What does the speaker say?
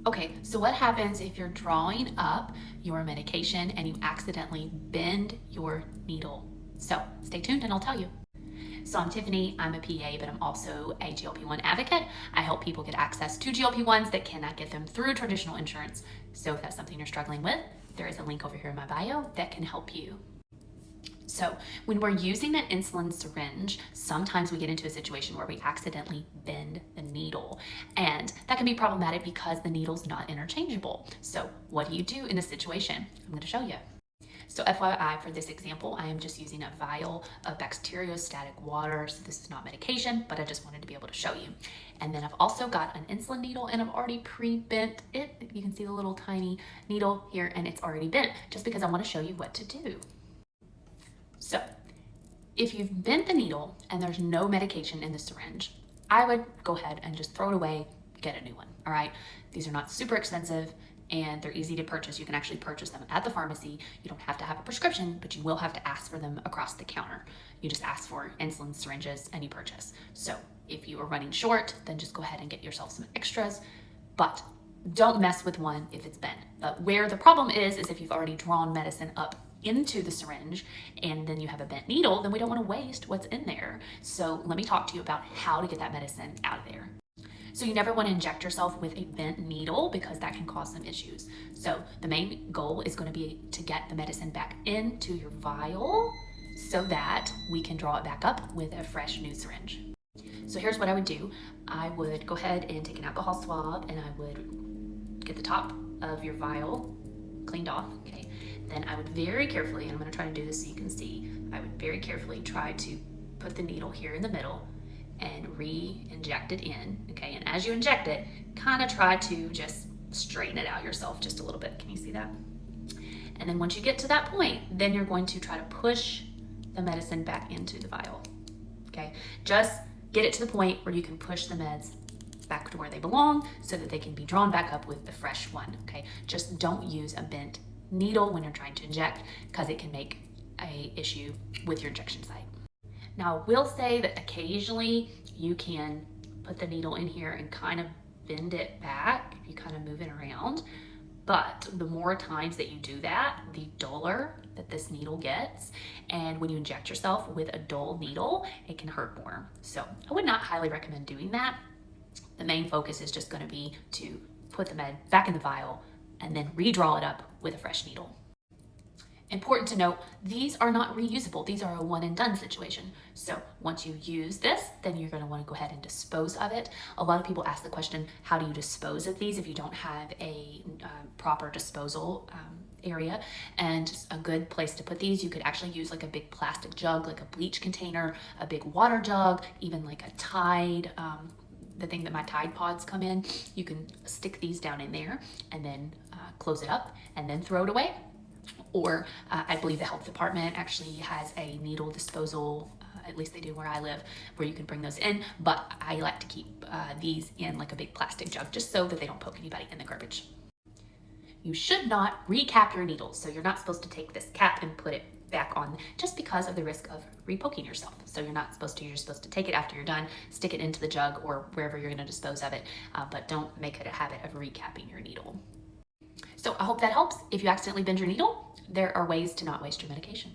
Okay, so what happens if you're drawing up your medication and you accidentally bend your needle? So stay tuned and I'll tell you. So I'm Tiffany, I'm a PA, but I'm also a GLP-1 advocate. I help people get access to GLP-1s that cannot get them through traditional insurance. So if that's something you're struggling with, there is a link over here in my bio that can help you. So when we're using an insulin syringe, sometimes we get into a situation where we accidentally bend the needle, and that can be problematic because the needle's not interchangeable. So what do you do in this situation? I'm going to show you. So FYI, for this example, I am just using a vial of bacteriostatic water. So this is not medication, but I just wanted to be able to show you. And then I've also got an insulin needle and I've already pre-bent it. You can see the little tiny needle here and it's already bent just because I want to show you what to do. So if you've bent the needle and there's no medication in the syringe, I would go ahead and just throw it away, get a new one, all right? These are not super expensive and they're easy to purchase. You can actually purchase them at the pharmacy. You don't have to have a prescription, but you will have to ask for them across the counter. You just ask for insulin syringes and you purchase. So if you are running short, then just go ahead and get yourself some extras, but don't mess with one if it's bent. But where the problem is if you've already drawn medicine up into the syringe and then you have a bent needle, then we don't want to waste what's in there. So let me talk to you about how to get that medicine out of there. So you never want to inject yourself with a bent needle because that can cause some issues. So the main goal is going to be to get the medicine back into your vial so that we can draw it back up with a fresh new syringe. So here's what I would do. I would go ahead and take an alcohol swab and I would get the top of your vial cleaned off, okay? Then I would very carefully, and I'm going to try to do this so you can see, I would very carefully try to put the needle here in the middle and re-inject it in, okay? And as you inject it, kind of try to just straighten it out yourself just a little bit. Can you see that? And then once you get to that point, then you're going to try to push the medicine back into the vial, okay? Just get it to the point where you can push the meds back to where they belong so that they can be drawn back up with the fresh one, okay? Just don't use a bent needle when you're trying to inject because it can make an issue with your injection site. Now, I will say that occasionally you can put the needle in here and kind of bend it back if you kind of move it around, but the more times that you do that, the duller that this needle gets, and when you inject yourself with a dull needle, it can hurt more. So I would not highly recommend doing that. The main focus is just going to be to put the med back in the vial and then redraw it up with a fresh needle. Important to note, these are not reusable. These are a one and done situation. So once you use this, then you're going to want to go ahead and dispose of it. A lot of people ask the question, how do you dispose of these if you don't have a proper disposal area? And a good place to put these, you could actually use like a big plastic jug, like a bleach container, a big water jug, even like a Tide, the thing that my Tide Pods come in. You can stick these down in there and then close it up and then throw it away. Or I believe the health department actually has a needle disposal, at least they do where I live, where you can bring those in. But I like to keep these in like a big plastic jug just so that they don't poke anybody in the garbage. You should not recap your needles. So you're not supposed to take this cap and put it back on just because of the risk of repoking yourself. So you're not supposed to, you're supposed to take it after you're done, stick it into the jug or wherever you're going to dispose of it, but don't make it a habit of recapping your needle. So I hope that helps. If you accidentally bend your needle, there are ways to not waste your medication.